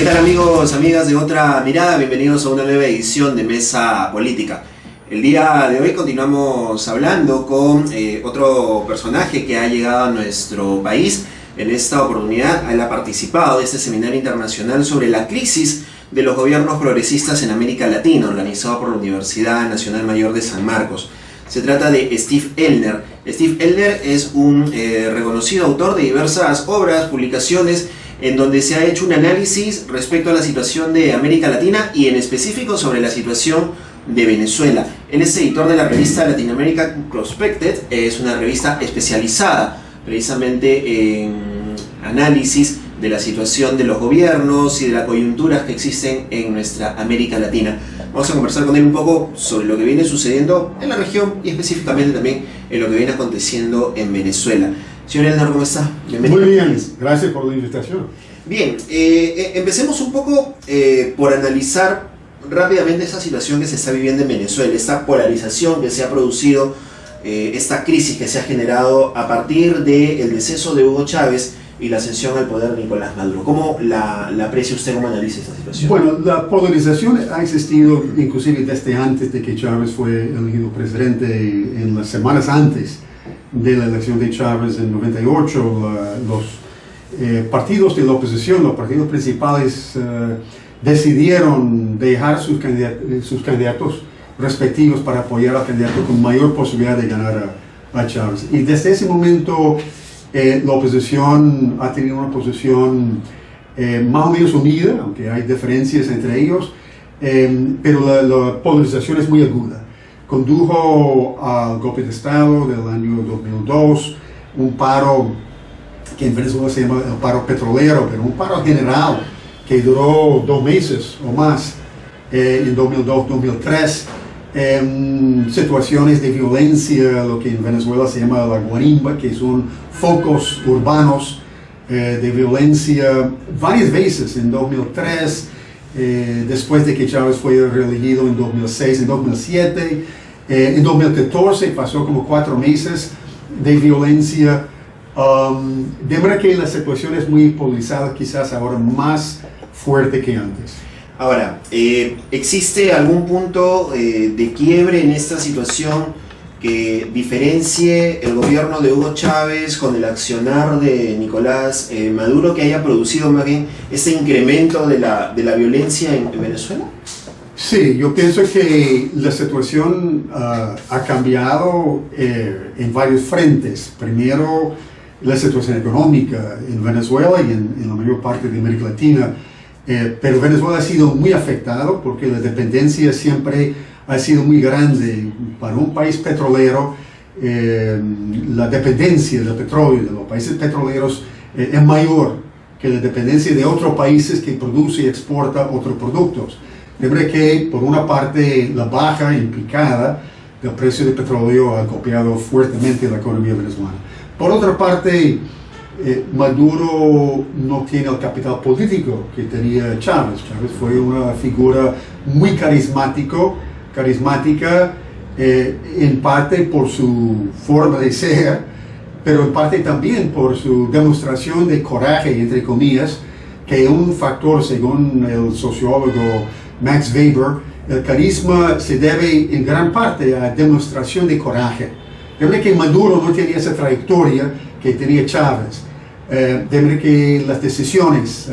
¿Qué tal amigos, amigas de Otra Mirada? Bienvenidos a una nueva edición de Mesa Política. El día de hoy continuamos hablando con otro personaje que ha llegado a nuestro país. En esta oportunidad él ha participado de este seminario internacional sobre la crisis de los gobiernos progresistas en América Latina, organizado por la Universidad Nacional Mayor de San Marcos. Se trata de Steve Elder. Steve Elder es un reconocido autor de diversas obras, publicaciones, en donde se ha hecho un análisis respecto a la situación de América Latina y en específico sobre la situación de Venezuela. Él es editor de la revista Latin American Prospected, es una revista especializada precisamente en análisis de la situación de los gobiernos y de las coyunturas que existen en nuestra América Latina. Vamos a conversar con él un poco sobre lo que viene sucediendo en la región y específicamente también en lo que viene aconteciendo en Venezuela. Señor Elder, ¿cómo está? Bienvenido. Muy bien, gracias por la invitación. Bien, empecemos un poco por analizar rápidamente esa situación que se está viviendo en Venezuela, esta polarización que se ha producido, esta crisis que se ha generado a partir del deceso de Hugo Chávez y la ascensión al poder de Nicolás Maduro. ¿Cómo la aprecia usted? ¿Cómo analiza esta situación? Bueno, la polarización ha existido inclusive desde antes de que Chávez fue elegido presidente, en las semanas antes de la elección de Chávez en 98, los partidos de la oposición, los partidos principales, decidieron dejar sus candidatos respectivos para apoyar al candidato con mayor posibilidad de ganar a Chávez. Y desde ese momento la oposición ha tenido una posición más o menos unida, aunque hay diferencias entre ellos, pero la polarización es muy aguda. Condujo al golpe de Estado del año 2002, un paro que en Venezuela se llama el paro petrolero, pero un paro general que duró 2 meses o más, en 2002-2003, situaciones de violencia, lo que en Venezuela se llama la guarimba, que son focos urbanos de violencia, varias veces en 2003, después de que Chávez fue reelegido en 2006, en 2007, en 2014 pasó como 4 meses de violencia. De verdad que la situación es muy polarizada, quizás ahora más fuerte que antes. Ahora, ¿existe algún punto de quiebre en esta situación que diferencie el gobierno de Hugo Chávez con el accionar de Nicolás Maduro, que haya producido más bien este incremento de la violencia en Venezuela? Sí, yo pienso que la situación ha cambiado en varios frentes. Primero, la situación económica en Venezuela y en la mayor parte de América Latina. Pero Venezuela ha sido muy afectado porque la dependencia siempre ha sido muy grande. Para un país petrolero, la dependencia del petróleo, de los países petroleros, es mayor que la dependencia de otros países que produce y exporta otros productos. De verdad que, por una parte, la baja implicada del precio del petróleo ha golpeado fuertemente la economía venezolana. Por otra parte, Maduro no tiene el capital político que tenía Chávez. Chávez fue una figura muy carismática, en parte por su forma de ser, pero en parte también por su demostración de coraje, entre comillas, que es un factor, según el sociólogo Max Weber, el carisma se debe en gran parte a demostración de coraje. De verdad que Maduro no tenía esa trayectoria que tenía Chávez. De verdad que las decisiones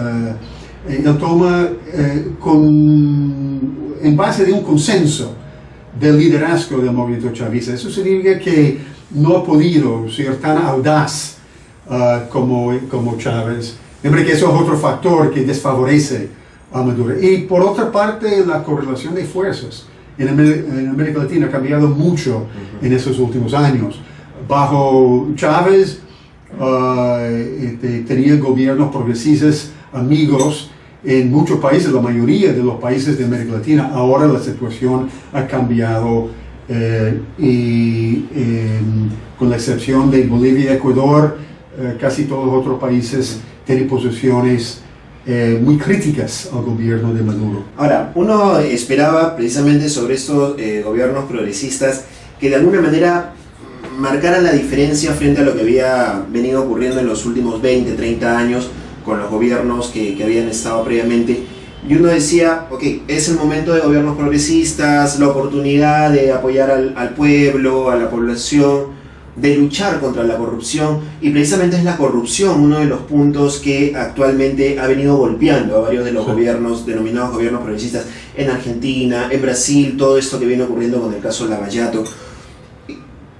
él toma en base de un consenso del liderazgo del movimiento chavista. Eso significa que no ha podido ser tan audaz como Chávez. De verdad que eso es otro factor que desfavorece a Maduro. Y por otra parte, la correlación de fuerzas en América Latina ha cambiado mucho en esos últimos años. Bajo Chávez tenía gobiernos progresistas amigos en muchos países, la mayoría de los países de América Latina. Ahora la situación ha cambiado y con la excepción de Bolivia y Ecuador, casi todos los otros países tienen posiciones muy críticas al gobierno de Maduro. Ahora, uno esperaba precisamente sobre estos gobiernos progresistas que de alguna manera marcaran la diferencia frente a lo que había venido ocurriendo en los últimos 20, 30 años con los gobiernos que habían estado previamente. Y uno decía, ok, es el momento de gobiernos progresistas, la oportunidad de apoyar al pueblo, a la población, de luchar contra la corrupción, y precisamente es la corrupción uno de los puntos que actualmente ha venido golpeando a varios de los gobiernos, denominados gobiernos progresistas, en Argentina, en Brasil, todo esto que viene ocurriendo con el caso Lavallato.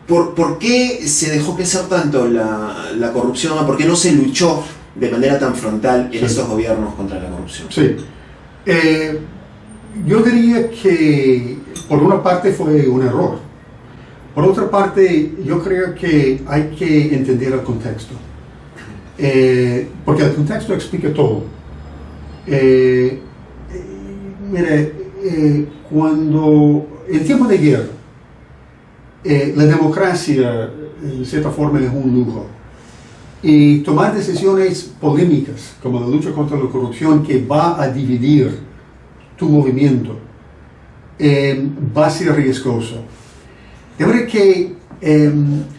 ¿Por qué se dejó crecer tanto la corrupción? ¿Por qué no se luchó de manera tan frontal en estos gobiernos contra la corrupción? Sí. Yo diría que por una parte fue un error. Por otra parte, yo creo que hay que entender el contexto. Porque el contexto explica todo. Mire, cuando en tiempo de guerra, la democracia en cierta forma es un lujo. Y tomar decisiones polémicas, como la lucha contra la corrupción, que va a dividir tu movimiento, va a ser riesgoso. De verdad que,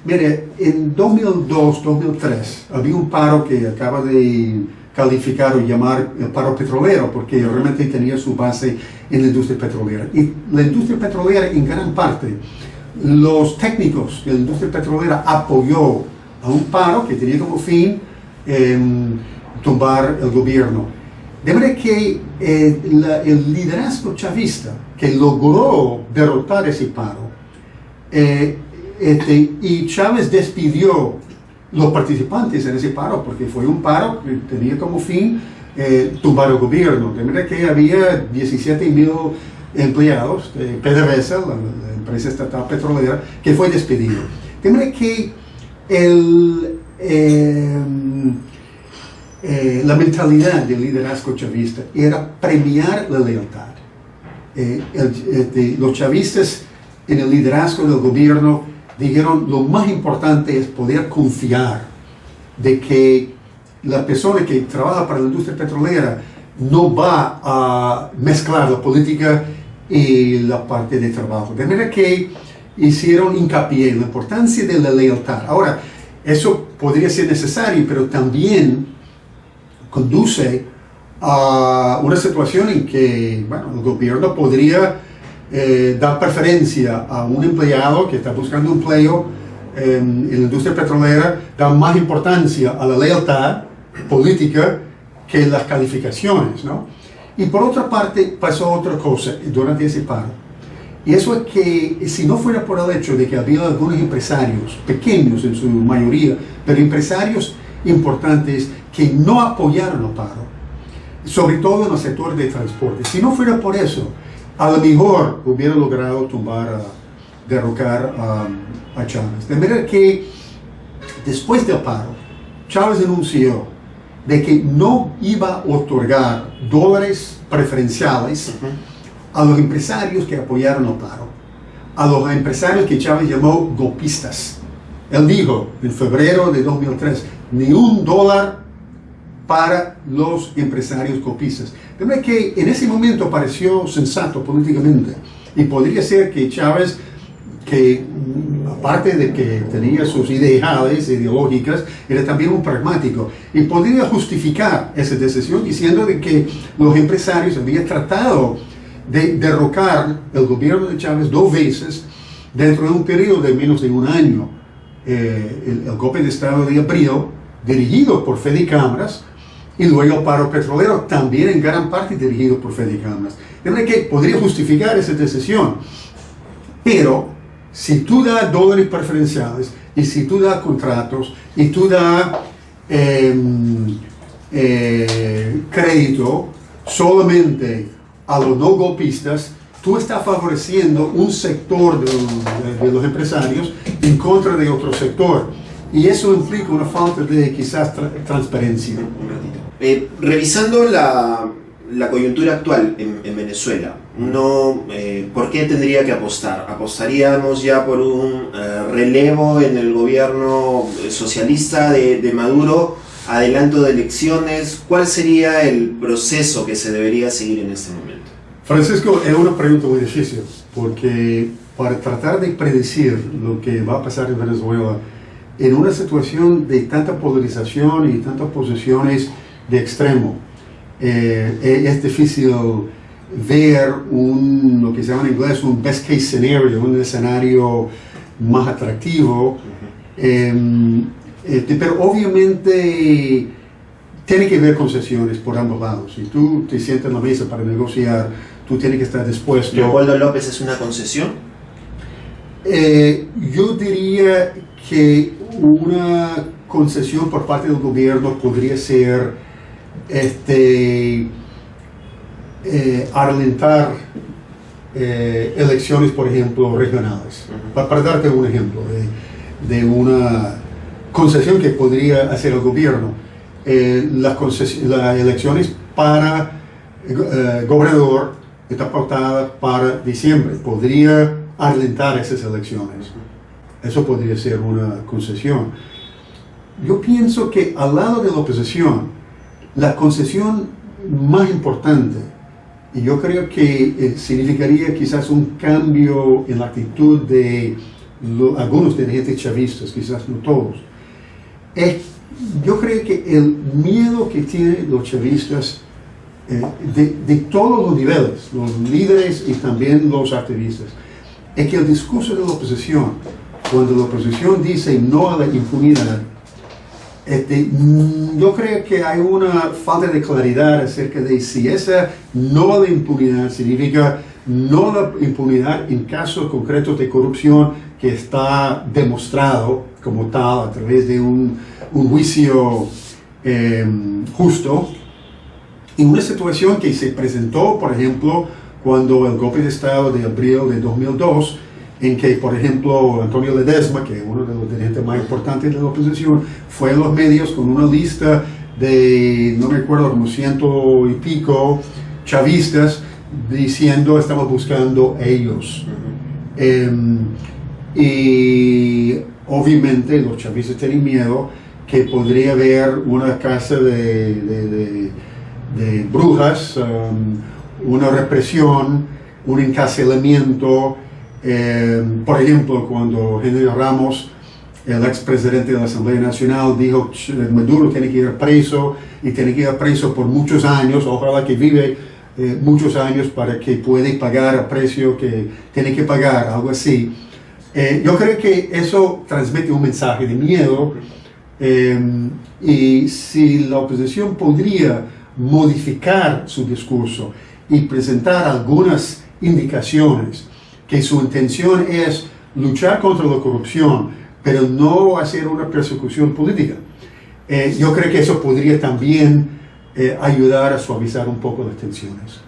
mire, en 2002-2003 había un paro que acaba de calificar o llamar el paro petrolero, porque realmente tenía su base en la industria petrolera. Y la industria petrolera, en gran parte, los técnicos de la industria petrolera apoyó a un paro que tenía como fin tumbar el gobierno. De manera que el liderazgo chavista que logró derrotar ese paro, y Chávez despidió los participantes en ese paro, porque fue un paro que tenía como fin tumbar el gobierno. De manera que había 17,000 empleados de PDVSA, la empresa estatal petrolera, que fue despedido. De manera que la mentalidad del liderazgo chavista era premiar la lealtad. Los chavistas en el liderazgo del gobierno dijeron: lo más importante es poder confiar de que la persona que trabaja para la industria petrolera no va a mezclar la política y la parte de trabajo. De manera que hicieron hincapié en la importancia de la lealtad. Ahora, eso podría ser necesario, pero también conduce a una situación en que, bueno, el gobierno podría dar preferencia a un empleado que está buscando empleo en la industria petrolera, dar más importancia a la lealtad política que las calificaciones, ¿no? Y por otra parte pasó otra cosa durante ese paro, y eso es que si no fuera por el hecho de que había algunos empresarios, pequeños en su mayoría, pero empresarios importantes que no apoyaron el paro, sobre todo en el sector de transporte, si no fuera por eso, a lo mejor hubiera logrado derrocar a Chávez. De manera que después del paro, Chávez anunció de que no iba a otorgar dólares preferenciales a los empresarios que apoyaron el paro, a los empresarios que Chávez llamó golpistas. Él dijo en febrero de 2003, ni $1 para los empresarios golpistas. De manera que en ese momento pareció sensato políticamente, y podría ser que Chávez, que aparte de que tenía sus ideales ideológicas, era también un pragmático, y podría justificar esa decisión diciendo de que los empresarios habían tratado de derrocar el gobierno de Chávez 2 veces dentro de un periodo de menos de un año. El golpe de estado de abril, dirigido por Fede Cámaras, y luego el paro petrolero, también en gran parte dirigido por Fede Cámaras. De manera que podría justificar esa decisión. Pero si tú das dólares preferenciales, y si tú das contratos, y tú das crédito solamente a los no golpistas, tú estás favoreciendo un sector de los empresarios en contra de otro sector. Y eso implica una falta de quizás transparencia. Revisando la coyuntura actual en Venezuela, ¿por qué tendría que apostar? ¿Apostaríamos ya por un relevo en el gobierno socialista de Maduro, adelanto de elecciones? ¿Cuál sería el proceso que se debería seguir en este momento? Francisco, es una pregunta muy difícil, porque para tratar de predecir lo que va a pasar en Venezuela en una situación de tanta polarización y tantas posiciones de extremo. Es difícil ver lo que se llama en inglés un best case scenario, un escenario más atractivo, pero obviamente tiene que haber concesiones por ambos lados. Si tú te sientas en la mesa para negociar, tú tienes que estar dispuesto. ¿Leopoldo López es una concesión? Yo diría que una concesión por parte del gobierno podría ser adelantar elecciones, por ejemplo, regionales. Para darte un ejemplo de una concesión que podría hacer el gobierno, las elecciones para gobernador está pautada para diciembre. Podría adelantar esas elecciones. Eso podría ser una concesión. Yo pienso que al lado de la oposición, la concesión más importante, y yo creo que significaría quizás un cambio en la actitud de algunos dirigentes chavistas, quizás no todos, yo creo que el miedo que tienen los chavistas de todos los niveles, los líderes y también los activistas, es que el discurso de la oposición, cuando la oposición dice no a la impunidad, yo creo que hay una falta de claridad acerca de si esa no a la impunidad significa no a la impunidad en casos concretos de corrupción que está demostrado como tal a través de un juicio justo, en una situación que se presentó, por ejemplo, cuando el golpe de Estado de abril de 2002, en que, por ejemplo, Antonio Ledesma, que es uno de los dirigentes más importantes de la oposición, fue a los medios con una lista de, no me acuerdo, como 100 y pico chavistas, diciendo estamos buscando ellos. Y obviamente los chavistas tienen miedo que podría haber una casa de brujas, una represión, un encarcelamiento. Por ejemplo, cuando General Ramos, el expresidente de la Asamblea Nacional, dijo que Maduro tiene que ir preso y tiene que ir preso por muchos años, ojalá que vive muchos años para que pueda pagar el precio que tiene que pagar, algo así. Yo creo que eso transmite un mensaje de miedo, y si la oposición podría modificar su discurso y presentar algunas indicaciones que su intención es luchar contra la corrupción, pero no hacer una persecución política, yo creo que eso podría también ayudar a suavizar un poco las tensiones.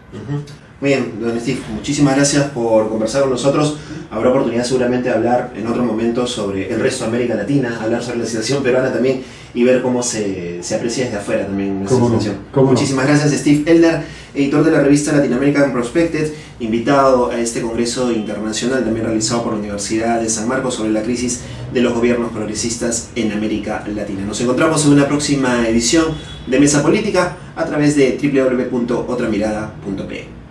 Muy bien, don Steve, muchísimas gracias por conversar con nosotros. Habrá oportunidad seguramente de hablar en otro momento sobre el resto de América Latina, hablar sobre la situación peruana también y ver cómo se aprecia desde afuera también nuestra situación. Muchísimas gracias, Steve Elder, editor de la revista Latin American Prospected, invitado a este congreso internacional también realizado por la Universidad de San Marcos sobre la crisis de los gobiernos progresistas en América Latina. Nos encontramos en una próxima edición de Mesa Política a través de www.otramirada.pe.